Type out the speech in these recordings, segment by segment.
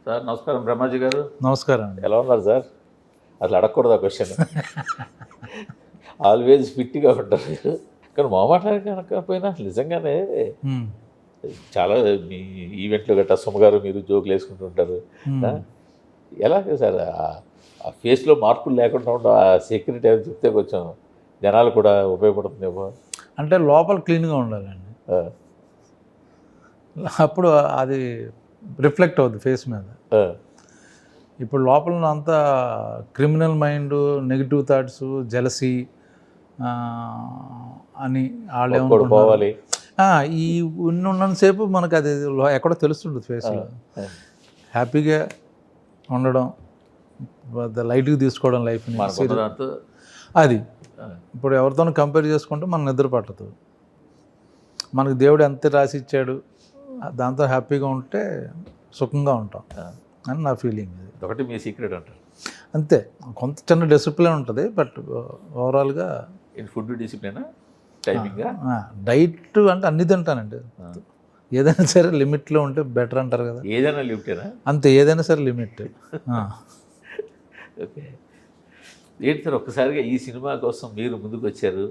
Sir నమస్కారం బ్రహ్మాజీ గారు. నమస్కారం అండి. ఎలా ఉన్నారు సార్? అసలు అడగకూడదు ఆ క్వశ్చన్. ఆల్వేజ్ ఫిట్గా ఉంటారు మీరు. కానీ మొహమాటానికి అనకపోయినా నిజంగానే చాలా మీ ఈవెంట్లు గట్టా సుమగారు మీరు జోకులు వేసుకుంటూ ఉంటారు. ఎలాగే సార్ ఆ ఫేస్లో మార్పులు లేకుండా ఉండ ఆ సెక్యూరిటీ అని చెప్తే కొంచెం జనాలు కూడా ఉపయోగపడుతుందేమో. అంటే లోపల క్లీన్గా ఉండాలండి, అప్పుడు అది రిఫ్లెక్ట్ అవుద్ది ఫేస్ మీద. ఇప్పుడు లోపల అంతా criminal mind, negative thoughts, jealousy అని వాళ్ళు పోవాలి. ఈ ఉన్నంతసేపు మనకు అది ఎక్కడో తెలుస్తుంటుంది ఫేస్లో. హ్యాపీగా ఉండడం, లైట్గా తీసుకోవడం లైఫ్ని, అది ఇప్పుడు ఎవరితోనూ కంపేర్ చేసుకుంటే మనం నిద్ర పట్టదు. మనకు దేవుడు ఎంత రాసి ఇచ్చాడు దాంతో హ్యాపీగా ఉంటే సుఖంగా ఉంటాం అని నా ఫీలింగ్. ఒకటి మీ సీక్రెట్ అంటారు అంతే. కొంత చిన్న డిసిప్లిన్ ఉంటుంది, బట్ ఓవరాల్గా ఫుడ్ డిసిప్లిన్, టైమింగ్, డైట్ అంటే అన్ని తింటానండి. ఏదైనా సరే లిమిట్లో ఉంటే బెటర్ అంటారు కదా. ఏదైనా లిమిటేనా? అంతే, ఏదైనా సరే లిమిట్. ఓకే. ఏంటి సార్ ఒక్కసారిగా ఈ సినిమా కోసం మీరు ముందుకు వచ్చారు?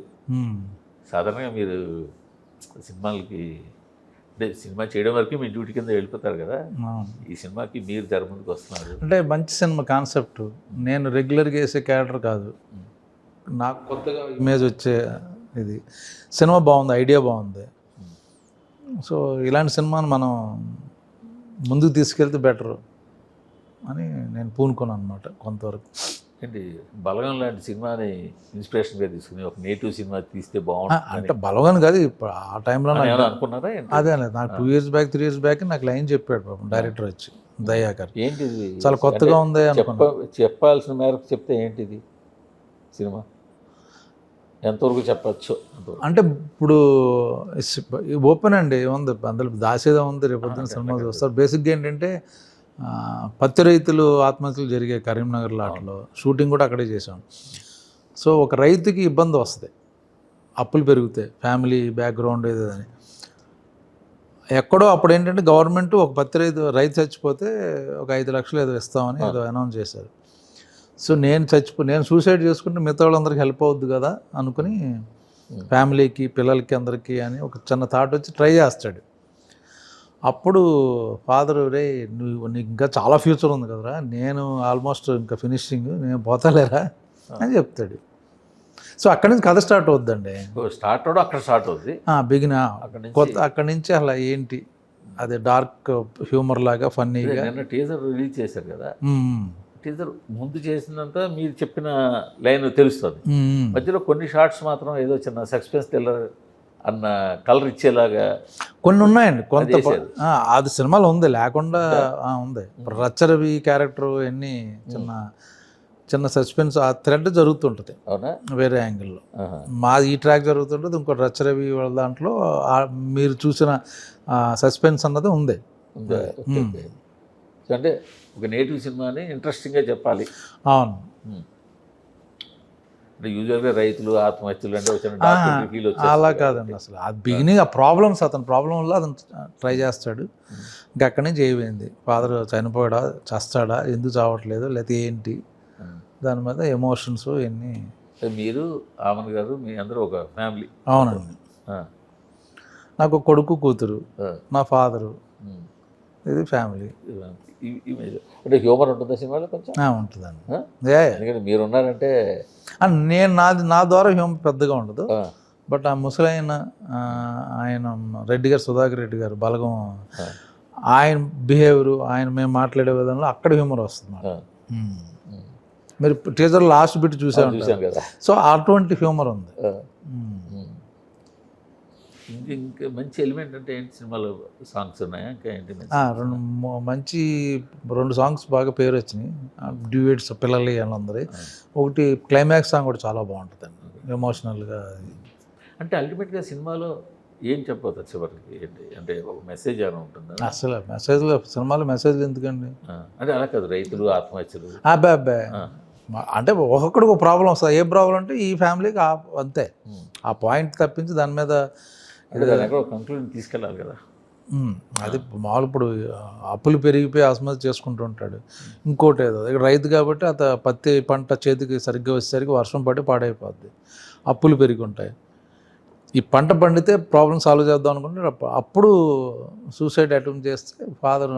సాధారణంగా మీరు సినిమాలకి అంటే సినిమా చేయడం వరకు మీ డ్యూటీ కింద వెళ్ళిపోతారు కదా. ఈ సినిమాకి మీరు తెర ముందుకు వస్తున్నారు అంటే మంచి సినిమా కాన్సెప్ట్. నేను రెగ్యులర్గా వేసే క్యారెక్టర్ కాదు, నాకు కొత్తగా ఇమేజ్ వచ్చే ఇది. సినిమా బాగుంది, ఐడియా బాగుంది. సో ఇలాంటి సినిమాని మనం ముందుకు తీసుకెళ్తే బెటర్ అని నేను పూనుకున్నాను అనమాట కొంతవరకు. ఏంటి బలగం లాంటి సినిమాని ఇన్స్పిరేషన్గా తీసుకుని ఒక నేటివ్ సినిమా తీస్తే బాగుంటుంది అంటే బలగం కాదు. ఇప్పుడు ఆ టైంలో అనుకున్నారా? అదే నాకు 2 years బ్యాక్ 3 years బ్యాక్ నాకు లైన్ చెప్పాడు పాపం డైరెక్టర్ వచ్చి, దయాకర్. ఏంటిది చాలా కొత్తగా ఉంది అనుకున్నా. చెప్పాల్సిన మేరకు చెప్తే ఏంటిది సినిమా ఎంతవరకు చెప్పచ్చు అంటే ఇప్పుడు ఓపెన్ అండి, ఏముంది అందులో దాసేదా ఉంది. రేపు పొద్దున్న సినిమా చూస్తారు. బేసిక్గా ఏంటంటే పత్తి రైతులు ఆత్మహత్యలు జరిగే కరీంనగర్లో, వాటిలో షూటింగ్ కూడా అక్కడే చేసాం. సో ఒక రైతుకి ఇబ్బంది వస్తుంది, అప్పులు పెరుగుతాయి, ఫ్యామిలీ బ్యాక్గ్రౌండ్ ఏదని. ఎక్కడో అప్పుడు ఏంటంటే గవర్నమెంట్ ఒక పత్తి రైతు చచ్చిపోతే ఒక 5 లక్షలు ఏదో ఇస్తామని ఏదో అనౌన్స్ చేశారు. సో నేను సూసైడ్ చేసుకుంటే మిగతా వాళ్ళందరికీ హెల్ప్ అవుద్ది కదా అనుకుని ఫ్యామిలీకి, పిల్లలకి, అందరికీ అని ఒక చిన్న థాట్ వచ్చి ట్రై చేస్తాడు. అప్పుడు ఫాదర్, రే నీకు ఇంకా చాలా ఫ్యూచర్ ఉంది కదరా, నేను ఆల్మోస్ట్ ఇంకా ఫినిషింగ్, నేను పోతాలేరా అని చెప్తాడు. సో అక్కడి నుంచి కథ స్టార్ట్ అవుద్దండి. అక్కడ స్టార్ట్ అవుద్ది బిగిన కొత్త. అక్కడి నుంచి అలా ఏంటి అదే డార్క్ హ్యూమర్ లాగా ఫన్నీగా. టీజర్ రిలీజ్ చేశారు కదా, టీజర్ ముందు చేసినంత మీరు చెప్పిన లైన్ తెలుస్తుంది. మధ్యలో కొన్ని షార్ట్స్ మాత్రం ఏదో చిన్న సస్పెన్స్ థ్రిల్లర్ అన్న కలర్ ఇచ్చేలాగా కొన్ని ఉన్నాయండి. కొంత అది సినిమాలో ఉంది, లేకుండా ఉంది. రచ్చరవి క్యారెక్టర్ ఎన్ని చిన్న చిన్న సస్పెన్స్, ఆ థ్రెడ్ జరుగుతుంటుంది వేరే యాంగిల్లో. మాది ఈ ట్రాక్ జరుగుతుంటుంది, ఇంకోటి రచ్చరవి వాళ్ళ దాంట్లో మీరు చూసిన సస్పెన్స్ అన్నది ఉంది. అంటే ఒక నేటివ్ సినిమాని ఇంట్రెస్టింగ్గా చెప్పాలి. అవును. అంటే యూజువల్గా రైతులు ఆత్మహత్యలు అంటే అలా కాదండి. అసలు ఆ బిగినింగ్ ఆ ప్రాబ్లమ్స్, అతని ప్రాబ్లంలో అతను ట్రై చేస్తాడు. ఇంకా అక్కడి నుంచి అయిపోయింది. ఫాదర్ చనిపోయాడా, చస్తాడా, ఎందుకు చావట్లేదు, లేకపోతే ఏంటి, దాని మీద ఎమోషన్స్ ఇవన్నీ. మీరు ఆమన్ గారు మీ అందరూ ఒక ఫ్యామిలీ. అవునండి. నాకు కొడుకు, కూతురు, నా ఫాదరు, ఇది ఫ్యామిలీ. అంటే హ్యూమర్ ఉంటుందా సినిమాలో? కొంచెం ఉంటుందండి. ఎందుకంటే మీరు ఉన్నారంటే నేను నా ద్వారా హ్యూమర్ పెద్దగా ఉండదు. బట్ ఆ ముసలైన ఆయన రెడ్డి గారు, సుధాకర్ రెడ్డి గారు, బలగం, ఆయన బిహేవియర్, మేము మాట్లాడే విధంలో అక్కడ హ్యూమర్ వస్తుంది. మీరు టీజర్ లాస్ట్ బిట్ చూసాం కదా. సో అటువంటి హ్యూమర్ ఉంది. ఇంకా మంచి ఎలిమెంట్ అంటే ఏంటి సినిమాలో? సాంగ్స్ ఉన్నాయా? ఇంకా ఏంటి? మంచి 2 సాంగ్స్ బాగా పేరు వచ్చినాయి, డ్యూయట్స్, పిల్లలు వాళ్ళందరి. ఒకటి క్లైమాక్స్ సాంగ్ కూడా చాలా బాగుంటుందండి, ఎమోషనల్గా. అంటే అల్టిమేట్గా సినిమాలో ఏం చెప్పవచ్చు చివరికి? ఏంటి అంటే ఒక మెసేజ్ అని ఉంటుందా? అసలు మెసేజ్లో సినిమాలో మెసేజ్లు ఎందుకండి? అంటే అలా కాదు, రైతులు ఆత్మహత్యలు, అబ్బాయి అంటే ఒక్కొక్కడికి ఒక ప్రాబ్లం వస్తుంది. ఏ ప్రాబ్లం అంటే ఈ ఫ్యామిలీకి అంతే, ఆ పాయింట్ తప్పించి దాని మీద కంక్లూజన్ తీసుకెళ్ళాలి కదా. అది మామూలు ఇప్పుడు అప్పులు పెరిగిపోయి ఆత్మహత్య చేసుకుంటూ ఉంటాడు. ఇంకోటి ఏదో ఇక్కడ రైతు కాబట్టి పత్తి పంట చేతికి సరిగ్గా వచ్చేసరికి వర్షం పడి పాడైపోద్ది, అప్పులు పెరిగి ఉంటాయి. ఈ పంట పండితే ప్రాబ్లం సాల్వ్ చేద్దాం అనుకుంటే అప్పుడు సూసైడ్ అటెంప్ట్ చేస్తే ఫాదర్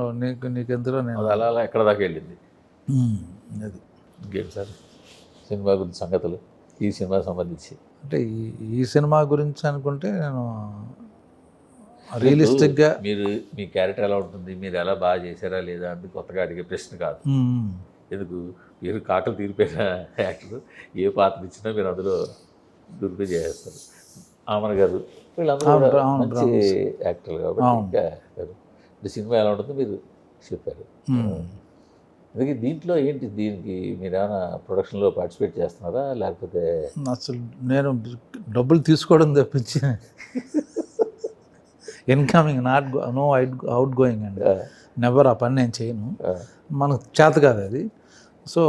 నీకెందులో నేను అది అలా ఎక్కడ దాకా వెళ్ళింది. అది ఇంకేం సార్ సినిమా గురించి సంగతులు ఈ సినిమా సంబంధించి? అంటే ఈ సినిమా గురించి అనుకుంటే నేను రియలిస్టిక్గా మీరు మీ క్యారెక్టర్ ఎలా ఉంటుంది, మీరు ఎలా బాగా చేశారా లేదా అని కొత్తగా అడిగే ప్రశ్న కాదు. ఎందుకు మీరు కాకలు తీరిపోయిన యాక్టర్ ఏ పాత్ర ఇచ్చినా మీరు అందులో దుర్పే చేస్తారు. ఆమన్ గారు వీళ్ళందరూ కూడా మంచి యాక్టర్లు కాబట్టి ఇంకా సినిమా ఎలా ఉంటుందో మీరు చెప్పారు. అందుకే దీంట్లో ఏంటి, దీనికి మీరు ఏమైనా ప్రొడక్షన్లో పార్టిసిపేట్ చేస్తున్నారా లేకపోతే? అసలు నేను డబ్బులు తీసుకోవడం తప్పించి ఇన్కమింగ్ నో అవుట్ గోయింగ్ అండి, నెవర్. ఆ పని నేను చేయను, మనకు చేత కాదు అది. సో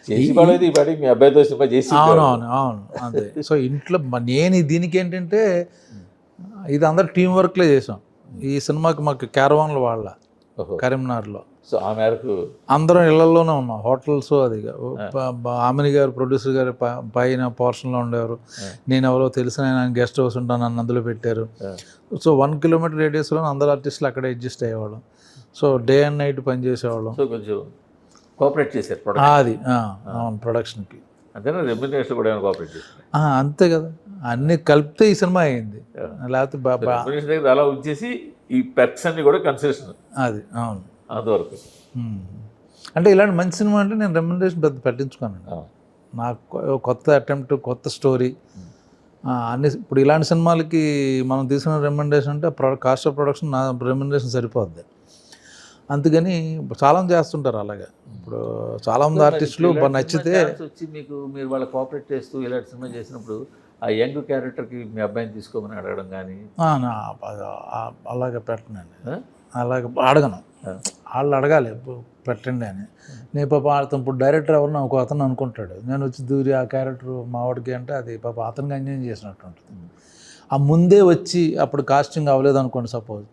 చేసి మీ అబ్బాయితో సినిమా చేసి అవును అంతే. సో ఇంట్లో నేను దీనికి ఏంటంటే ఇది అందరు టీం వర్క్లే చేసాం. ఈ సినిమాకి మాకు క్యారవాన్లు వాళ్ళ కరీంనగర్లో. సో ఆ మేరకు అందరం ఇళ్లలోనే ఉన్నాం, హోటల్స్. అది ఆమెని గారు ప్రొడ్యూసర్ గారు పైన పోర్షన్లో ఉండేవారు, నేను ఎవరో తెలిసిన ఆయన గెస్ట్ హౌస్ ఉంటాను నన్ను అందులో పెట్టారు. సో 1 కిలోమీటర్ రేడియస్లో అందరు ఆర్టిస్టులు అక్కడే అడ్జస్ట్ అయ్యేవాళ్ళం. సో డే అండ్ నైట్ పనిచేసేవాళ్ళం. సో కొంచెం కోఆపరేట్ చేశారు అది అవును ప్రొడక్షన్కి. అంతేనా? రెమ్యునరేషన్ కూడా కోఆపరేట్ చేశారు? అంతే కదా, అన్నీ కలిపితే ఈ సినిమా అయింది. లేకపోతే అలా ఉంచేసి ఈ పెర్క్స్ అన్ని కూడా కన్సిడరేషన్. అది అవును అంతవరకు. అంటే ఇలాంటి మంచి సినిమా అంటే నేను రెమ్యునరేషన్ పెద్ద పట్టించుకోనండి. నాకు కొత్త అటెంప్ట్, కొత్త స్టోరీ అన్ని. ఇప్పుడు ఇలాంటి సినిమాలకి మనం తీసుకున్న రెమ్యునరేషన్ అంటే కాస్ట్ ఆఫ్ ప్రొడక్షన్ నా రెమ్యునరేషన్ సరిపోద్ది. అందుకని చాలామంది చేస్తుంటారు అలాగే. ఇప్పుడు చాలామంది ఆర్టిస్టులు నచ్చితే వచ్చి మీరు వాళ్ళ కోఆపరేట్ చేస్తూ ఇలాంటి సినిమా చేసినప్పుడు ఆ యంగ్ క్యారెక్టర్కి మీ అబ్బాయిని తీసుకోమని అడగడం కానీ అలాగే పెట్టనండి, అలాగే అడగను. వాళ్ళు అడగాలి పెట్టండి అని. నేను పాప అతను ఇప్పుడు డైరెక్టర్ ఎవరిని ఒక అతను అనుకుంటాడు, నేను వచ్చి దూరి ఆ క్యారెక్టర్ మావాడికి అంటే అది పాప అతనికి అన్యాయం చేసినట్టు ఉంటుంది. ఆ ముందే వచ్చి అప్పుడు కాస్టింగ్ అవ్వలేదు అనుకోండి సపోజ్,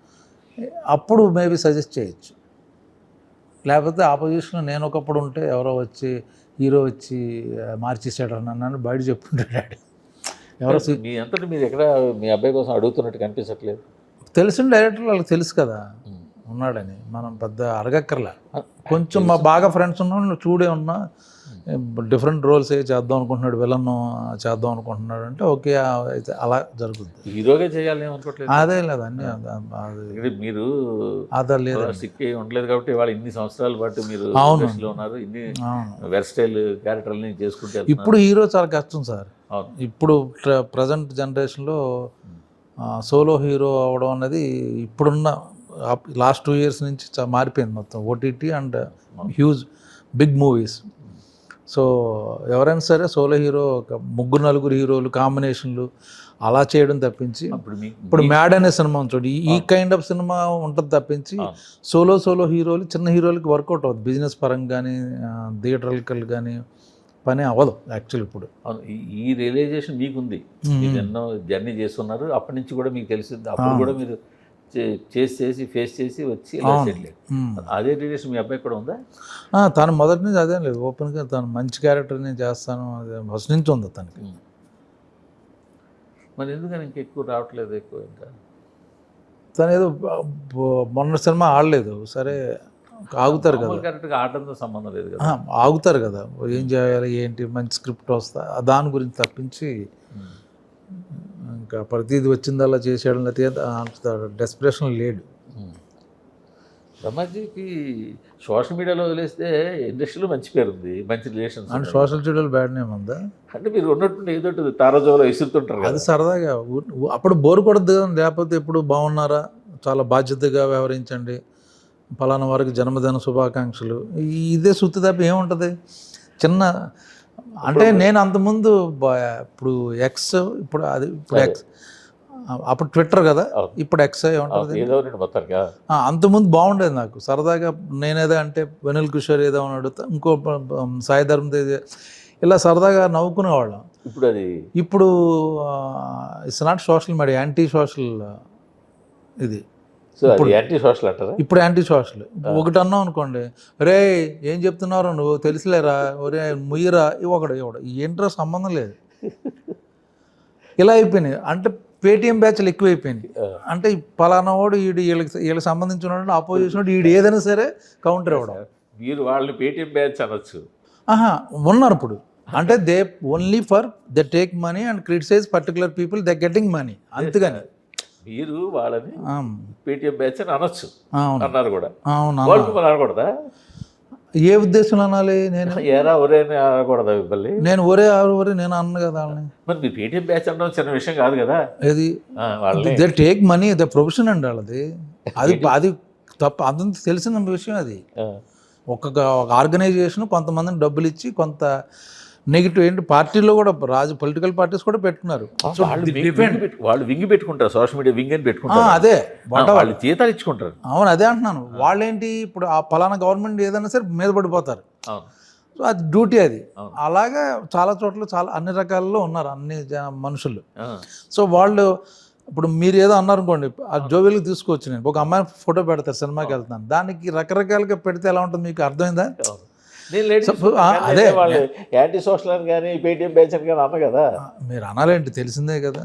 అప్పుడు మేబీ సజెస్ట్ చేయొచ్చు. లేకపోతే ఆపోజిషన్లో నేను ఒకప్పుడు ఉంటే ఎవరో వచ్చి హీరో వచ్చి మార్చేసాడు నన్ను బయట చెప్పుకుంటాడు. ఎవరో మీ అంతటి మీరు ఎక్కడ మీ అబ్బాయి కోసం అడుగుతున్నట్టు కనిపించట్లేదు. తెలిసిన డైరెక్టర్ వాళ్ళకి తెలుసు కదా ఉన్నాడని, మనం పెద్ద అడగక్కర్లే. కొంచెం మా బాగా ఫ్రెండ్స్ ఉన్నా చూడే ఉన్నా డిఫరెంట్ రోల్స్ చేద్దాం అనుకుంటున్నాడు, విలన్ చేద్దాం అనుకుంటున్నాడు అంటే ఓకే అయితే అలా జరుగుతుంది. హీరోగా చేయాలి అనుకోవట్లేదు. అదే లేదు అన్నీ మీరు అదే లేదు సిక్ అయ్యి ఉండలేదు కాబట్టి వాళ్ళు ఇన్ని సంవత్సరాల పాటు మీరు ఉన్నారు, ఇన్ని వెర్స్టైల్ క్యారెక్టర్ని చేసుకుంటే. ఇప్పుడు హీరో చాలా కష్టం సార్. ఇప్పుడు ప్రజెంట్ జనరేషన్లో సోలో హీరో అవడం అనేది ఇప్పుడున్న లాస్ట్ 2 years నుంచి మారిపోయింది మొత్తం. OTT and huge big movies. So ఎవరైనా సరే సోలో హీరో ఒక 3-4 హీరోలు కాంబినేషన్లు అలా చేయడం తప్పించి, ఇప్పుడు మ్యాడ్ అనే సినిమా చూడండి, ఈ కైండ్ ఆఫ్ సినిమా ఉంటుంది తప్పించి సోలో హీరోలు చిన్న హీరోలకి వర్కౌట్ అవుతుంది. బిజినెస్ పరంగా కానీ థియేటర్కల్ కానీ పని అవ్వదు యాక్చువల్. ఇప్పుడు ఈ రియలైజేషన్ మీకుంది, మీరు ఎన్నో జర్నీ చేస్తున్నారు, అప్పటి నుంచి కూడా మీకు తెలిసింది. అప్పుడు కూడా మీరు చేసి ఫేస్ చేసి వచ్చి అదే రిలేషన్ మీ అబ్బాయి కూడా ఉందా? తను మొదటి నుంచి అదేం లేదు, ఓపెన్గా తను మంచి క్యారెక్టర్ నేను చేస్తాను అదే ఫస్ట్ నుంచి ఉంది తనకి. మరి ఎందుకని ఇంకెక్కువ రావట్లేదు? ఎక్కువ ఇంకా తను ఏదో మొన్న సినిమా ఆడలేదు, సరే ఆగుతారు కదా, కరెక్ట్గా ఆడడంతో సంబంధం లేదు కదా, ఆగుతారు కదా ఏం చేయాలి ఏంటి మంచి స్క్రిప్ట్ వస్తా దాని గురించి తప్పించి ఇంకా ప్రతిదీ వచ్చిందల్లా చేసేయడం లేకపోతే డెస్పిరేషన్ లేడు. బ్రహ్మాజీకి సోషల్ మీడియాలో వదిలేస్తే ఇండస్ట్రీలో మంచి పేరు ఉంది, మంచి రిలేషన్స్. అంటే సోషల్ మీడియాలో బ్యాడ్ నేమ్ ఉందా? అంటే మీరు ఉన్నట్టు ఏదో తారాజోలో విసురుతుంటారు, అది సరదాగా. అప్పుడు బోరు కొడద్దు, లేకపోతే ఎప్పుడు బాగున్నారా, చాలా బాధ్యతగా వ్యవహరించండి, ఫలానా వారికి జన్మదిన శుభాకాంక్షలు, ఇదే సుత్తి తప్ప ఏముంటుంది చిన్న. అంటే నేను అంతకుముందు ఇప్పుడు ఎక్స్, ఇప్పుడు అది ఇప్పుడు ఎక్స్, అప్పుడు ట్విట్టర్ కదా, ఇప్పుడు ఎక్స్ ఏముంటుంది. అంతకుముందు బాగుండేది నాకు సరదాగా. నేనేదో అంటే వెనిల్ కిషోర్ ఏదో అని అడుగుతా, ఇంకో సాయి ధర్మ తేజ్, ఇలా సరదాగా నవ్వుకునేవాళ్ళం. ఇప్పుడు it's not social media, anti social ఇది. సో అది యాంటీ సోషల్ అంటారా? ఇప్పుడు యాంటీ సోషల్. ఒకటి అన్నాం అనుకోండి, రే ఏం చెప్తున్నారో నువ్వు తెలుసులేరా, ఒరే ముయ్యరా, ఒకడు ఏంట్రా సంబంధం లేదు. ఇలా అయిపోయినాయి. అంటే పేటీఎం బ్యాచ్లు ఎక్కువైపోయినాయి. అంటే పలానా వాడు వీళ్ళకి సంబంధించిన వాడు ఆపోజిషన్ వీడు ఏదైనా సరే కౌంటర్ ఇవ్వడం. మీరు వాళ్ళని పేటీఎం బ్యాచ్ అనొచ్చు. ఉన్నారు ఇప్పుడు. అంటే they only for they take money and criticize particular people they getting money, అంతేగాని మీరు వాళ్ళని పేటీఎం బ్యాచ్ అని అనొచ్చు అన్నారు కూడా. అవును, వాళ్ళు మరి అనకూడదా? ఏ ఉద్దేశంలో అనాలి? నేను ఏరా ఒరే అని అనకూడదా మిమ్మల్ని? నేను ఒరే నేను అన్న కదా వాళ్ళని. మరి మీరు పేటీఎం బ్యాచ్ అనడం చిన్న విషయం కాదు కదా. ఏది వాళ్ళని they take money, they profession అండి వాళ్ళది. అది తప్ప అంత తెలిసిన విషయం. అది ఒక ఆర్గనైజేషన్ కొంతమందిని డబ్బులు ఇచ్చి కొంత నెగిటివ్ ఏంటి పార్టీలో కూడా పొలిటికల్ పార్టీస్ కూడా పెట్టుకున్నారు. వాళ్ళు వింగి పెట్టుకుంటారు, సోషల్ మీడియా వింగ్ అని పెట్టుకుంటారు. అదే వాళ్ళు జీతాలు ఇచ్చుకుంటారు. అవును, అదే అంటున్నాను. వాళ్ళేంటి ఇప్పుడు ఆ పలానా గవర్నమెంట్ ఏదైనా సరే మీద పడిపోతారు. సో అది డ్యూటీ అది. అలాగే చాలా చోట్ల చాలా అన్ని రకాలలో ఉన్నారు అన్ని మనుషులు. సో వాళ్ళు ఇప్పుడు మీరు ఏదో అన్నారు అనుకోండి, ఆ జోవెల్కి తీసుకొచ్చి నేను ఒక అమ్మాయి ఫోటో పెడతారు, సినిమాకి వెళ్తాను, దానికి రకరకాలుగా పెడితే ఎలా ఉంటుంది మీకు అర్థమైందా? అదే వాళ్ళు యాంటీ సోషల్ అని కానీ పేటీఎం బ్యాచ్ అని కానీ అన్న కదా. మీరు అనాలేంటి తెలిసిందే కదా.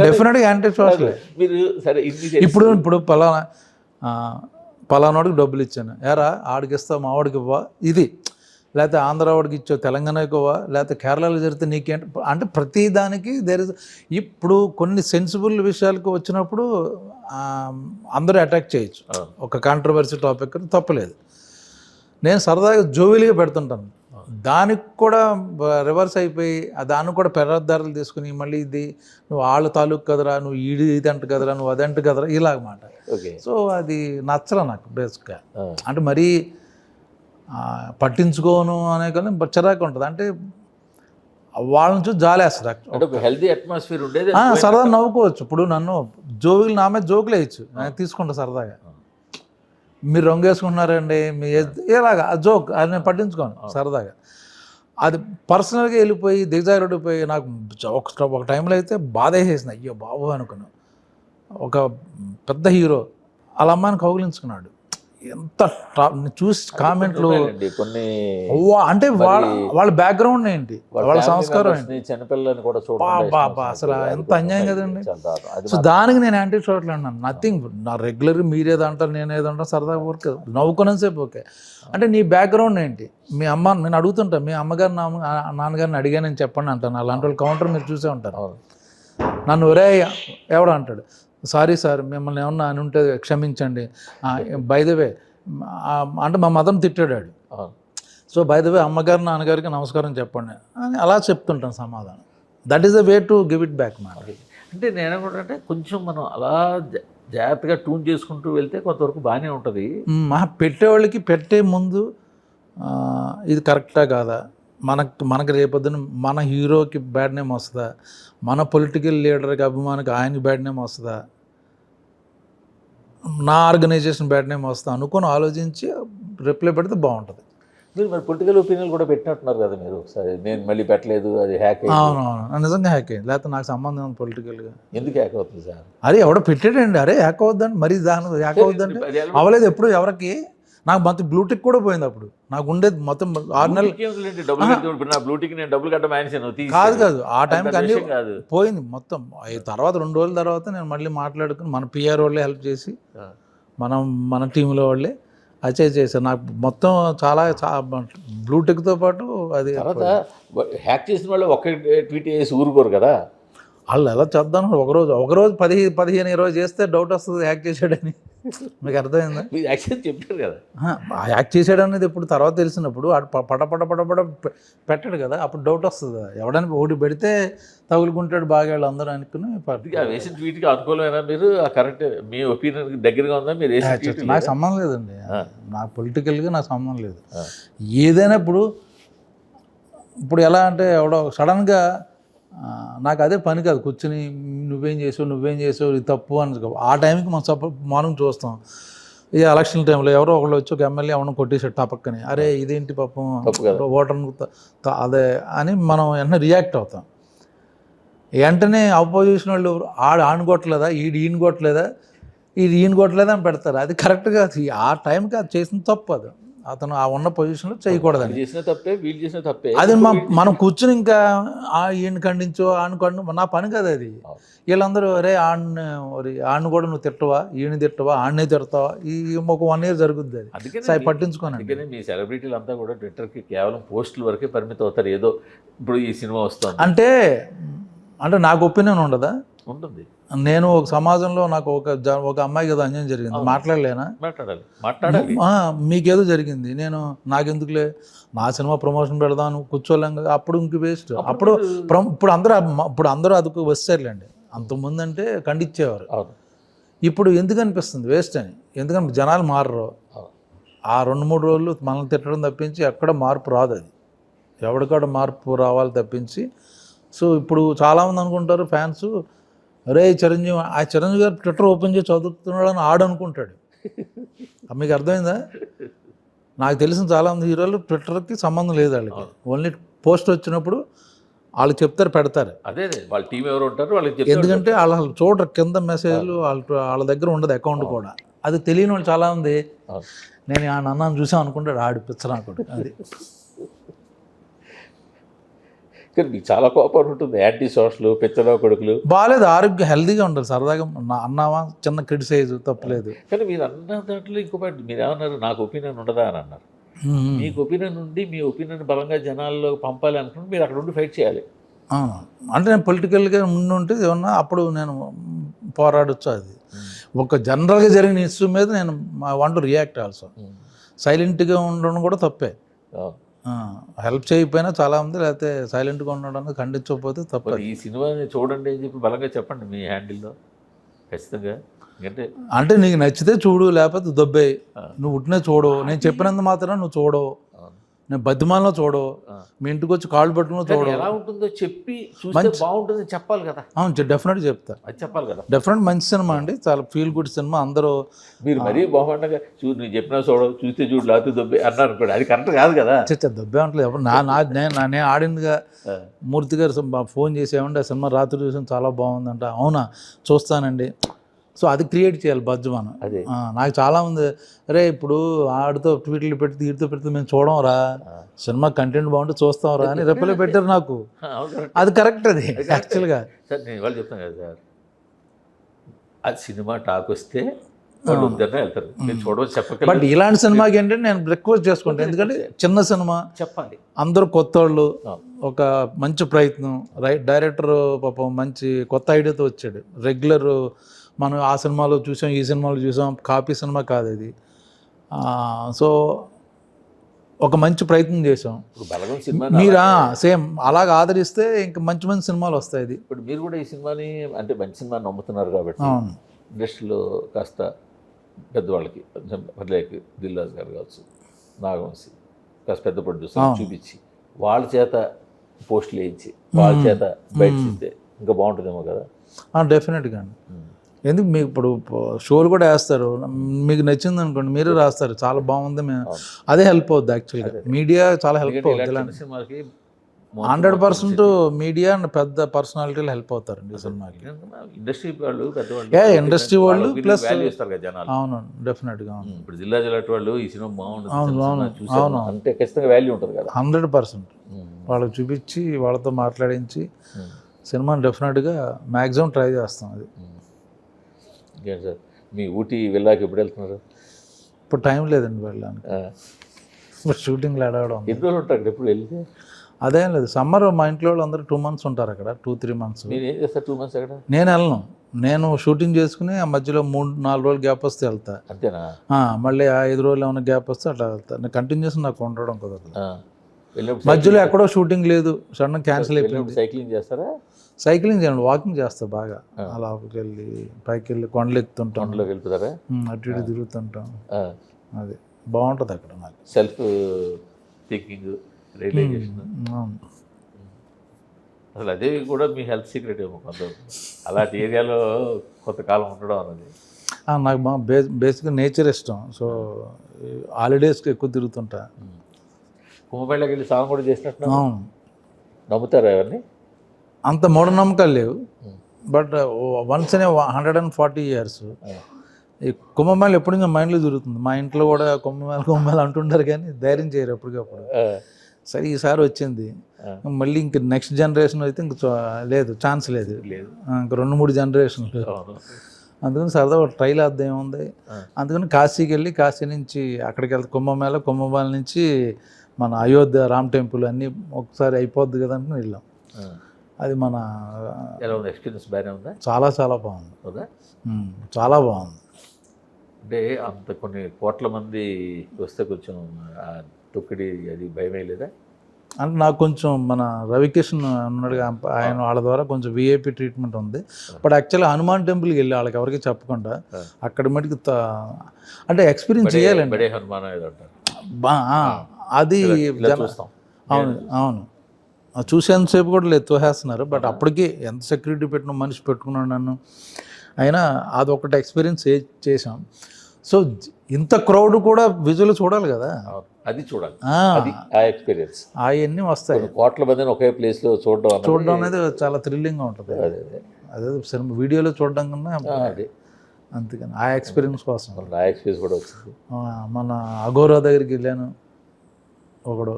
డెఫినెట్గా యాంటీ సోషల్. మీరు సరే ఇప్పుడు పలానాడికి డబ్బులు ఇచ్చాను, ఏరా ఆడికి ఇస్తావు మా వాడికి ఇవ్వా, ఇది లేకపోతే ఆంధ్ర వాడికి ఇచ్చావు తెలంగాణకి ఇవ్వా, లేకపోతే కేరళలో జరిగితే నీకేంటి అంటే ప్రతి దానికి ఇప్పుడు కొన్ని సెన్సిబుల్ విషయాలకు వచ్చినప్పుడు అందరూ అటాక్ చేయొచ్చు. ఒక కాంట్రవర్సీ టాపిక్ తప్పలేదు. నేను సరదాగా జోవిలిగా పెడుతుంటాను. దానికి కూడా రివర్స్ అయిపోయి దానికి కూడా పెరద్దారులు తీసుకుని మళ్ళీ ఇది నువ్వు వాళ్ళ తాలూకు కదరా, నువ్వు ఇది అంట కదరా, నువ్వు అదంట కదరా, ఇలాగ మాట. సో అది నచ్చరా నాకు బేసిక్గా. అంటే మరీ పట్టించుకోను అనే కానీ చిరాకు ఉంటుంది. అంటే వాళ్ళని చూసి జాలేస్తారు. హెల్తీ అట్మాస్ఫియర్ ఉండేది, సరదా నవ్వుకోవచ్చు. ఇప్పుడు నన్ను జోకులు నా మీద జోకులు వేయచ్చు, నేను తీసుకుంటా సరదాగా. మీరు రంగు వేసుకుంటున్నారండి మీ ఇలాగా ఆ జోక్ అది నేను పట్టించుకోను సరదాగా. అది పర్సనల్గా వెళ్ళిపోయి దిగజారిపోయి నాకు ఒక టైంలో అయితే బాధ వేసేసింది. అయ్యో బాబు అనుకున్నాను. ఒక పెద్ద హీరో వాళ్ళ అమ్మాయిని కౌగిలించుకున్నాడు. ఎంత చూసి కామెంట్లు కొన్ని అంటే వాళ్ళ బ్యాక్గ్రౌండ్ ఏంటి, వాళ్ళ సంస్కారం ఏంటి, చిన్నపిల్లలని కూడా బాబా అసలు ఎంత అన్యాయం కదండి. సో దానికి నేను యాంటీ సోషల్ అన్నాను. నథింగ్, నా రెగ్యులర్గా మీరేదో అంటారు నేనేదో అంటాను సరదాగా ఊరికే నవ్వుకునేసేపు ఓకే. అంటే నీ బ్యాక్గ్రౌండ్ ఏంటి, మీ అమ్మ నేను అడుగుతుంటాను, మీ అమ్మగారు నాన్నగారిని అడిగానని చెప్పండి అంటాను. అలాంటి వాళ్ళు కౌంటర్ మీరు చూసే ఉంటారు. నన్ను ఒరే ఎవడో అంటాడు, సారీ సార్ మిమ్మల్ని ఏమన్నా అని ఉంటే క్షమించండి, బై ద వే అంటే మా మదం తిట్టాడు. సో బై ద వే అమ్మగారు నాన్నగారికి నమస్కారం చెప్పండి అని అలా చెప్తుంటాను సమాధానం. That is the way to give it back మాట. అంటే నేను కూడా అంటే కొంచెం మనం అలా జాగ్రత్తగా ట్యూన్ చేసుకుంటూ వెళ్తే కొంతవరకు బాగానే ఉంటుంది. పెట్టేవాళ్ళకి పెట్టే ముందు ఇది కరెక్టా కాదా, మనకి రేపొద్దున మన హీరోకి బ్యాడ్ నేమ్ వస్తుందా, మన పొలిటికల్ లీడర్కి అభిమానికి ఆయనకి బ్యాడ్ నేమ్ వస్తుందా, నా ఆర్గనైజేషన్ బ్యాడ్ నేమ్ వస్తుందా అనుకొని ఆలోచించి రిప్లై పెడితే బాగుంటుంది. మీరు మరి పొలిటికల్ ఒపీనియన్ కూడా పెట్టినట్టున్నారు కదా మీరు ఒకసారి. నేను మళ్ళీ పెట్టలేదు, అది హ్యాక్ అయ్యింది. అవునవును, నిజంగా హ్యాక్ అయ్యింది. లేకపోతే నాకు సంబంధం ఉంది పొలిటికల్గా. ఎందుకు హ్యాక్ అవుతుంది సార్? అరే ఎవడో పెట్టాడండి, అరే హ్యాక్ అవుద్దండి, మరి దాని హ్యాక్ అవుద్దండి అవ్వలేదు ఎప్పుడు ఎవరికి. నాకు మొత్తం బ్లూటిక్ కూడా పోయింది. అప్పుడు నాకు ఉండేది మొత్తం 6 నెలలు కాదు ఆ టైంకి అన్నీ పోయింది మొత్తం. తర్వాత 2 రోజుల తర్వాత నేను మళ్ళీ మాట్లాడుకుని మన పిఆర్ వాళ్ళే హెల్ప్ చేసి మన టీంలో వాళ్ళే అచైవ్ చేశారు. నాకు మొత్తం చాలా బ్లూటిక్తో పాటు అది హ్యాక్ చేసిన వాళ్ళు ఒక్క ట్వీట్ చేసి ఊరుకోరు కదా. వాళ్ళు ఎలా చేద్దాం, ఒకరోజు 15-20 చేస్తే డౌట్ వస్తుంది హ్యాక్ చేశాడని. మీకు అర్థమైందా? చెప్పారు కదా హ్యాక్ చేశాడనేది ఇప్పుడు తర్వాత తెలిసినప్పుడు పట పెట్టాడు కదా, అప్పుడు డౌట్ వస్తుంది. ఎవడని ఒకటి పెడితే తగులుకుంటాడు బాగా వాళ్ళు అందరూ అనుకుని వేసిన ట్వీట్కి అనుకూలమైనా మీరు కరెక్ట్ మీ ఒపీనియన్ దగ్గరగా ఉందా? మీరు నాకు సంబంధం లేదండి, నాకు పొలిటికల్గా నాకు సంబంధం లేదు. ఏదైనా ఇప్పుడు ఎలా అంటే ఎవడో సడన్గా నాకు అదే పని కాదు కూర్చుని నువ్వేం చేసావు ఇది తప్పు అని. ఆ టైంకి మనం మార్నింగ్ చూస్తాం. ఈ ఎలక్షన్ టైంలో ఎవరో ఒకళ్ళు వచ్చి ఒక ఎమ్మెల్యే ఎవరిని కొట్టేసాడు టపక్కని, అరే ఇదేంటి పాపం ఓటర్ అదే అని మనం వెంటనే రియాక్ట్ అవుతాం. వెంటనే ఆపోజిషన్ వాళ్ళు ఆడు కొట్టలేదా, ఈయన కొట్టలేదా, ఈయన కొట్టలేదా అని పెడతారు. అది కరెక్ట్గా ఆ టైంకి అది చేసిన తప్పు. అది అతను ఆ ఉన్న పొజిషన్లో చేయకూడదని. చేసిన తప్పే, వీళ్ళు చేసిన తప్పే. అది మనం కూర్చుని ఇంకా ఈయన ఖండించో నా పని కదా అది. వీళ్ళందరూ ఆడిని కూడా నువ్వు తిట్టవా, ఈయన తిట్టవా, ఆడనే తిడతావా, ఈ ఒక 1 year జరుగుద్ది. అది అందుకని పట్టించుకోనండి. అందుకని మీ సెలబ్రిటీలు అంతా కూడా ట్విట్టర్కి కేవలం పోస్టుల వరకే పరిమితం అవుతారు. ఏదో ఇప్పుడు ఈ సినిమా వస్తుంది అంటే నాకు ఒపీనియన్ ఉండదా? ఉంటుంది. నేను ఒక సమాజంలో నాకు ఒక అమ్మాయి కదా అన్యాయం జరిగింది, మాట్లాడలేనా? మాట్లాడాలి. మీకేదో జరిగింది, నాకెందుకులే, నా సినిమా ప్రమోషన్ పెడదాను కూర్చోలేం కదా. అప్పుడు ఇంక వేస్ట్. ఇప్పుడు అందరూ అదుకు వచ్చారులేండి. అంతకుముందు అంటే ఖండించేవారు. ఇప్పుడు ఎందుకు అనిపిస్తుంది వేస్ట్ అని? ఎందుకంటే జనాలు మారరు. ఆ 2-3 రోజులు మనల్ని తిట్టడం తప్పించి ఎక్కడ మార్పు రాదు. అది ఎవరికాడ మార్పు రావాలి తప్పించి. సో ఇప్పుడు చాలామంది అనుకుంటారు ఫ్యాన్స్, అరే చిరంజీవి గారు ట్విట్టర్ ఓపెన్ చేసి చదువుతున్నాడు అని అనుకుంటాడు. మీకు అర్థమైందా? నాకు తెలిసిన చాలామంది హీరోలు ట్విట్టర్కి సంబంధం లేదు వాళ్ళకి. ఓన్లీ పోస్ట్ వచ్చినప్పుడు వాళ్ళు చెప్తారు, పెడతారు. అదే వాళ్ళ టీం ఎవరు ఉంటారు వాళ్ళకి. ఎందుకంటే వాళ్ళు చూడరు కింద మెసేజ్లు, వాళ్ళ దగ్గర ఉండదు అకౌంట్ కూడా. అది తెలియని వాళ్ళు చాలామంది, నేను ఆ నన్ను చూసాం అనుకుంటాడు, ఆడిపించరాకుడు. అది కానీ మీకు చాలా కోపం ఉంటుంది. యాంటీ సోషల్ పిచ్చలో కొడుకులు బాగాలేదు. ఆరోగ్యం హెల్తీగా ఉండాలి. సరదాగా అన్నావా, చిన్న క్రిటిసైజ్ తప్పలేదు. కానీ మీరు అన్న దాంట్లో ఇంకో పాయింట్ మీరు ఏమన్నారు, నాకు ఒపీనియన్ ఉండదా అని అన్నారు. మీకు ఒపీనియన్ ఉండి మీ ఒపీనియన్ బలంగా జనాల్లో పంపాలి అనుకుంటే మీరు అక్కడ ఉండి ఫైట్ చేయాలి. అవును, అంటే నేను పొలిటికల్గా ఉంటే ఏమన్నా అప్పుడు నేను పోరాడొచ్చు. అది ఒక జనరల్గా జరిగిన ఇష్యూ మీద నేను వాంట్ టు రియాక్ట్ ఆల్సో. సైలెంట్గా ఉండడం కూడా తప్పే. హెల్ప్ చేయకపోయినా చాలామంది, లేకపోతే సైలెంట్గా ఉండడం ఖండించకపోతే తప్ప. ఈ సినిమాని చూడండి అని చెప్పి బలంగా చెప్పండి మీ హ్యాండిల్లో ఖచ్చితంగా. అంటే నీకు నచ్చితే చూడు, లేకపోతే దొబ్బేయి. నువ్వు ఉట్టినే చూడు, నేను చెప్పినంత మాత్రం నువ్వు చూడవు, నేను బద్దిమాలలో చూడవు, మీ ఇంటికి వచ్చి కాళ్ళు పట్టుకుని చూడవు. ఎలా ఉంటుందో చెప్పి చూస్తే బాగుంటుంది చెప్పాలి కదా. అవును, డెఫినెట్గా చెప్తా. అది చెప్పాలి కదా. డెఫినెట్ మంచి సినిమా అండి, చాలా ఫీల్ గుడ్ సినిమా. అందరూ మీరు మరీ బాగుండగా నువ్వు చెప్పినా చూడవు, చూస్తే చూడు, లేకపోతే దొబ్బే అన్నారు కూడా. అది కరెక్ట్ కాదు కదా. దొబ్బే ఉంటుంది. ఎవరు నేను ఆడిందిగా మూర్తి గారు ఫోన్ చేసి ఏమంటే ఆ సినిమా రాత్రి చూసాను చాలా బాగుందంట. అవునా, చూస్తానండి. సో అది క్రియేట్ చేయాలి బజ్జు మనం. అదే నాకు చాలామంది, అరే ఇప్పుడు ఆడితో ట్వీట్లు పెడితే వీటితో పెడితే మేము చూడంరా, సినిమా కంటెంట్ బాగుంటే చూస్తాంరా అని రిప్లై పెట్టారు నాకు. అది కరెక్ట్. అది యాక్చువల్గా సార్ నేను వాళ్ళు చెప్తాను కదా సార్, అది సినిమా టాక్ వస్తే వాళ్ళు ఇద్దరినే వెళ్తారు, నేను చూడవచ్చు చెప్పగలను. బట్ ఇలాంటి సినిమాకి ఏంటంటే నేను రిక్వెస్ట్ చేసుకుంటాను, ఎందుకంటే చిన్న సినిమా చెప్పాలి, అందరూ కొత్త వాళ్ళు, ఒక మంచి ప్రయత్నం, డైరెక్టర్ పాపం మంచి కొత్త ఐడియాతో వచ్చాడు. రెగ్యులర్ మనం ఆ సినిమాలో చూసాం, ఈ సినిమాలో చూసాం, కాపీ సినిమా కాదు ఇది. సో ఒక మంచి ప్రయత్నం చేసాం. బలగం సినిమా మీరు సేమ్ అలాగ ఆదరిస్తే ఇంకా మంచి మంచి సినిమాలు వస్తాయి. ఇది ఇప్పుడు మీరు కూడా ఈ సినిమాని అంటే మంచి సినిమాని నమ్ముతున్నారు కాబట్టి ఇండస్ట్రీలో కాస్త పెద్దవాళ్ళకి లైక్ దిల్ రాజు గారు కావచ్చు, నాగవంశీ కాస్త పెద్ద ప్రొడ్యూసర్ చూపించి వాళ్ళ చేత పోస్టులు వేయించి వాళ్ళ చేత బయట ఇస్తే ఇంకా బాగుంటుందేమో కదా. డెఫినెట్గా అండి. ఎందుకు మీకు ఇప్పుడు షోలు కూడా వేస్తారు, మీకు నచ్చింది అనుకోండి మీరే రాస్తారు, చాలా బాగుంది, మేము అదే హెల్ప్ అవుద్ది. యాక్చువల్గా మీడియా చాలా హెల్ప్ అవుతుంది. సినిమాకి 100% మీడియా అండ్ పెద్ద పర్సనాలిటీలు హెల్ప్ అవుతారండి సినిమాకి. ఇండస్ట్రీ వాళ్ళు పెద్దవాళ్ళు, ఇండస్ట్రీ వాళ్ళు ప్లస్ వాల్యూ ఇస్తారు కదా జనాలు. అవును, డెఫినెట్గా. ఇప్పుడు జిల్లా వాళ్ళు ఈ సినిమా బాగుంటుంది, అవును అంటే ఖచ్చితంగా వాల్యూ ఉంటుంది కదా. 100% వాళ్ళకి చూపించి వాళ్ళతో మాట్లాడించి సినిమాని డెఫినెట్గా మ్యాక్సిమం ట్రై చేస్తాం. అది ఇంకేంటి సార్, మీ ఊటీ వెళ్ళాక ఎప్పుడు వెళ్తున్నారు? ఇప్పుడు టైం లేదండి వెళ్ళడానికి, ఇప్పుడు షూటింగ్లో అడగడం. ఎన్ని రోజులు ఉంటారు ఎప్పుడు వెళ్తే? అదేం లేదు, సమ్మర్ మా ఇంట్లో వాళ్ళు అందరూ 2 months ఉంటారు అక్కడ, 2-3 months. మీరు ఏం చేస్తారు 2 months అక్కడ? నేను వెళ్ళను, నేను షూటింగ్ చేసుకుని ఆ మధ్యలో 3-4 రోజులు గ్యాప్ వస్తే వెళ్తా. అంతేనా? మళ్ళీ 5 రోజులు ఏమైనా గ్యాప్ వస్తే అట్లా వెళ్తా. నేను కంటిన్యూస్ నాకు ఉండడం కుదరదు. మధ్యలో ఎక్కడో షూటింగ్ లేదు, సడన్ క్యాన్సిల్ అయిపోయింది. సైక్లింగ్ చేస్తారా? సైక్లింగ్ చేయండి, వాకింగ్ చేస్తా బాగా. అలా వెళ్ళి పైకి వెళ్ళి కొండలు ఎక్కుతుంటాం, కొండలోకి వెళ్తారా? అటు ఇటు తిరుగుతుంటాం. అది బాగుంటుంది అక్కడ నాకు. Self thinking, realization. అసలు అదే కూడా మీ హెల్త్ సీక్రెట్ ఏమో కొంత అలాంటి ఏరియాలో కొంతకాలం ఉండడం అన్నది. నాకు బేసిక్గా నేచర్ ఇష్టం. సో హాలిడేస్కి ఎక్కువ తిరుగుతుంటా. కుంభమేళకి వెళ్ళి సాంగ్ కూడా చేసినట్టు నమ్ముతారా అవన్నీ? అంత మూఢనమ్మకాలు లేవు. బట్ వన్స్ ఇన్ 140 years ఈ కుంభమేళ ఎప్పుడు ఇంకా మైండ్లో తిరుగుతుంది. మా ఇంట్లో కూడా కుంభమేళ అంటుంటారు కానీ ధైర్యం చేయరు ఎప్పటికప్పుడు. సరే ఈసారి వచ్చింది, మళ్ళీ ఇంక నెక్స్ట్ జనరేషన్ అయితే ఇంక లేదు, ఛాన్స్ లేదు, ఇంక 2-3 జనరేషన్లు. అందుకని సరదా ఒక ట్రైల్ అర్థం ఏముంది. అందుకని కాశీకి వెళ్ళి, కాశీ నుంచి అక్కడికి వెళ్తే కుంభమేళ నుంచి మన అయోధ్య రామ్ టెంపుల్ అన్నీ ఒకసారి అయిపోద్ది కదా అనుకుని వెళ్ళాం. అది మన ఎక్స్పీరియన్స్ బాగానే ఉందా? చాలా చాలా బాగుంది, చాలా బాగుంది. అంటే అంత కొన్ని కోట్ల మంది వస్తే కొంచెం తొక్కిడి అది భయమే లేదా? అంటే నాకు కొంచెం మన రవికిషన్ ఉన్నాడుగా, ఆయన వాళ్ళ ద్వారా కొంచెం విఐపి ట్రీట్మెంట్ ఉంది. బట్ యాక్చువల్గా హనుమాన్ టెంపుల్కి వెళ్ళి వాళ్ళకి ఎవరికి చెప్పకుండా అక్కడ మటుకు అంటే ఎక్స్పీరియన్స్ చేయాలండి. అది అవును అవును చూసేంతసేపు కూడా లేదు, తోసేస్తున్నారు. బట్ అప్పటికి ఎంత సెక్యూరిటీ పెట్టిన మనిషి పెట్టుకున్నాడు నన్ను. అయినా అది ఒకటి ఎక్స్పీరియన్స్ చేసాం. సో ఇంత క్రౌడ్ కూడా విజువల్ చూడాలి కదా, అది చూడాలి, ఆ ఎక్స్పీరియన్స్ అవన్నీ వస్తాయి. కోట్ల మందిని ఒకే ప్లేస్లో చూడడం అనేది చాలా థ్రిల్లింగ్గా ఉంటుంది. అదే సినిమా వీడియోలో చూడడం కన్నా అందుకని ఆ ఎక్స్పీరియన్స్ కోసం ఆ ఎక్స్పీరియన్స్ కూడా వచ్చింది. మన అఘోరా దగ్గరికి వెళ్ళాను, ఒకడు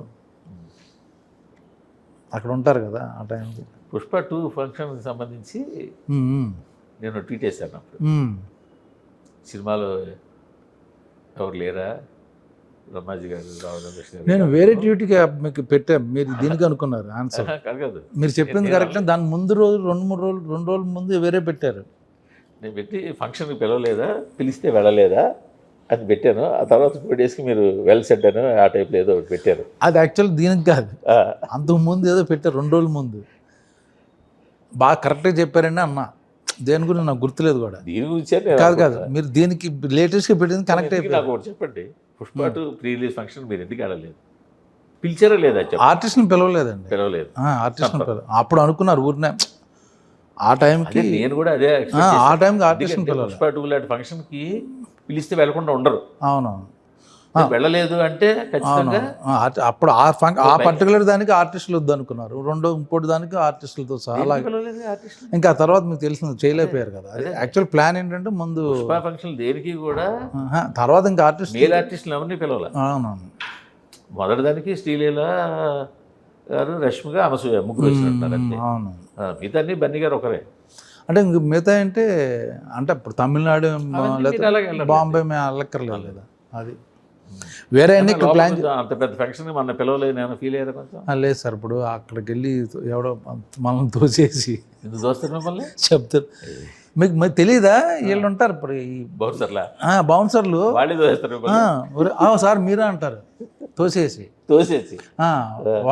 అక్కడ ఉంటారు కదా ఆ టైంకి. పుష్ప 2 ఫంక్షన్కి సంబంధించి నేను ట్వీట్ చేశాను. అప్పుడు సినిమాలో ఎవరు లేరా, బ్రహ్మాజీ గారు, రావు రమేష్ గారు. నేను వేరే ట్వీట్కి మీకు పెట్టా, మీరు దీనికి అనుకున్నారు ఆన్సర్. కాదు, మీరు చెప్పింది కరెక్ట్. దాని ముందు రోజు 2 రోజుల ముందు వేరే పెట్టారు. నేను పెట్టి ఫంక్షన్కి పిలవలేదా, పిలిస్తే వెళ్ళలేదా అని పెట్టాను. ఆ తర్వాత 2 డేస్కి మీరు వెల్ సెట్ అని ఆ టైప్లో ఏదో ఒకటి పెట్టారు. అది యాక్చువల్ దీనికి కాదు, అంతకు ముందు ఏదో పెట్టారు 2 రోజుల ముందు. బాగా కరెక్ట్గా చెప్పారండి అన్న, దేని గురించి నాకు గుర్తులేదు కూడా. దీని గురించి కాదు మీరు దీనికి లేటెస్ట్గా పెట్టింది కనెక్ట్ అయిపోయింది. నాకు ఒకటి చెప్పండి, పుష్ప 2 ప్రీ రిలీజ్ ఫంక్షన్ మీరు ఎందుకు ఆడలేదు? పిలిచారా లేదా? ఆర్టిస్ట్ని పిలవలేదండి, పిలవలేదు. ఆర్టిస్ట్ని అప్పుడు అనుకున్నారు ఊరినే ఆ టైంకి. నేను కూడా అదే ఆ టైంకి ఆర్టిస్ట్ని పిలవలేదు. పుష్ప 2 లాంటి ఫంక్షన్కి పిలిస్తే వెళ్ళకుండా ఉండరు. అవునవును, వెళ్ళలేదు అంటే ఖచ్చితంగా అప్పుడు ఆ పర్టికులర్ దానికి ఆర్టిస్టులు వద్దు అనుకున్నారు. ఇంకోటి దానికి ఆర్టిస్టులతో సహా అలాగే. ఇంకా తర్వాత మీకు తెలిసింది చేయలేకపోయారు కదా. అది యాక్చువల్ ప్లాన్ ఏంటంటే ముందు ఫంక్షన్ దేనికి కూడా తర్వాత ఇంకా ఆర్టిస్టులు ఎవరిని పిలవాలి. అవునవును, మొదటి దానికి శ్రీలీల గారు, రష్మిగా, అనసూయ ముగ్గురు వచ్చినట్టు. అవును, మిగతా అన్ని బన్నీ గారు ఒకరే. అంటే ఇంక మిగతా అంటే ఇప్పుడు తమిళనాడు, బాంబే మేము వెళ్ళక్కర్లేదు కదా. అది వేరే అన్ని ప్లాన్. అంత పెద్ద ఫంక్షన్ మన పిలవలేదు, నేను ఫీల్ అయ్యారు కొంచెం. లేదు సార్, ఇప్పుడు అక్కడికి వెళ్ళి ఎవడో మనల్ని తోసేసి ఎందుకు దోస్తారు మిమ్మల్ని చెప్తారు. మీకు తెలీదా? వీళ్ళు ఉంటారు ఇప్పుడు ఈ బౌన్సర్లు, వాళ్ళే దోస్తారు. సార్ మీరే అంటారు తోసేసి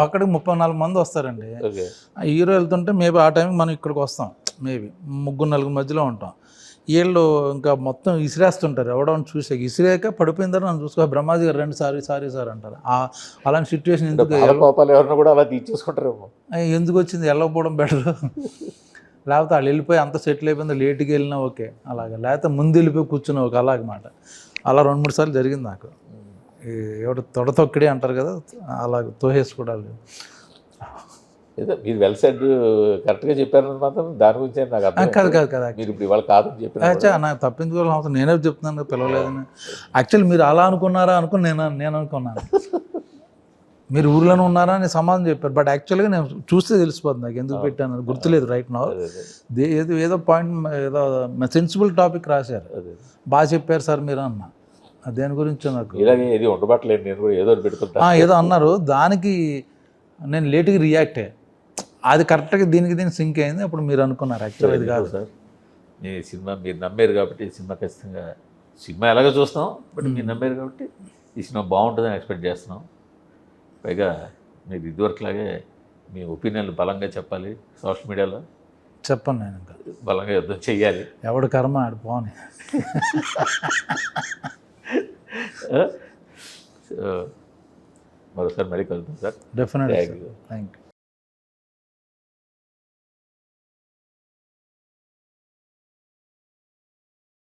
అక్కడికి 34 మంది వస్తారండి. హీరో వెళ్తుంటే మేబీ ఆ టైంకి మనం ఇక్కడికి వస్తాం, మేబీ 3-4 మధ్యలో ఉంటాం. వీళ్ళు ఇంకా మొత్తం ఇసిరేస్తుంటారు. ఎవడో చూసాక ఇసిరాక పడిపోయిందని నన్ను చూసుకో, బ్రహ్మాజీ గారు రండి, సారీ సార్ అంటారు. అలాంటి సిచ్యువేషన్ ఎందుకు ఎందుకు వచ్చింది? వెళ్ళకపోవడం బెటర్. లేకపోతే వాళ్ళు వెళ్ళిపోయి అంత సెటిల్ అయిపోయింది, లేట్కి వెళ్ళినా ఓకే అలాగే, లేకపోతే ముందు వెళ్ళిపోయి కూర్చున్నా ఓకే అలాగమాట. అలా 2-3 సార్లు జరిగింది నాకు. ఎవడు తొడతొక్కడే అంటారు కదా, అలా తోసేసుకోవడాలు. ఏదో మీరు వెల్ సెడ్ కరెక్ట్గా చెప్పారని మాత్రం దాని గురించి నాకు అర్థం కాదు. మీరు ఇప్పుడు ఇవాళ కాదు చెప్పారు, నాకు తప్పించుకోవాల్సిన అవసరం. నేనే చెప్తున్నాను పిలవలేదని. యాక్చువల్లీ మీరు అలా అనుకున్నారా అనుకుని నేను అనుకున్నాను. మీరు ఊర్లోనే ఉన్నారా అని సమాధానం చెప్పారు. బట్ యాక్చువల్గా నేను చూస్తే తెలిసిపోతుంది నాకు ఎందుకు పెట్టాను, గుర్తులేదు రైట్ నౌ. ఏదో పాయింట్, ఏదో సెన్సిబుల్ టాపిక్ రాశారు, బాగా చెప్పారు సార్ మీరు అన్న. దేని గురించి నాకు ఇలాగే ఏది ఉండబట్టలేదు, నేను కూడా ఏదో పెట్టుకుంటా ఏదో అన్నారు. దానికి నేను లేట్గా రియాక్ట్ అయ్యా. అది కరెక్ట్గా దీనికి సింక్ అయింది. అప్పుడు మీరు అనుకున్నారు యాక్చువల్గా ఇది కాదు సార్. మీ సినిమా మీరు నమ్మారు కాబట్టి సినిమా ఖచ్చితంగా, సినిమా ఎలాగో చూస్తాం, బట్ మీరు నమ్మారు కాబట్టి ఈ సినిమా బాగుంటుందని ఎక్స్పెక్ట్ చేస్తున్నాం. పైగా మీరు ఇదివరకులాగే మీ ఒపీనియన్లు బలంగా చెప్పాలి, సోషల్ మీడియాలో చెప్పండి. నేను ఇంకా బలంగా యుద్ధం చెయ్యాలి. ఎవడు కర్మ ఆడు పోని. మరోసారి మరీ కలుద్దాం సార్. డెఫినెట్గా, థ్యాంక్ యూ.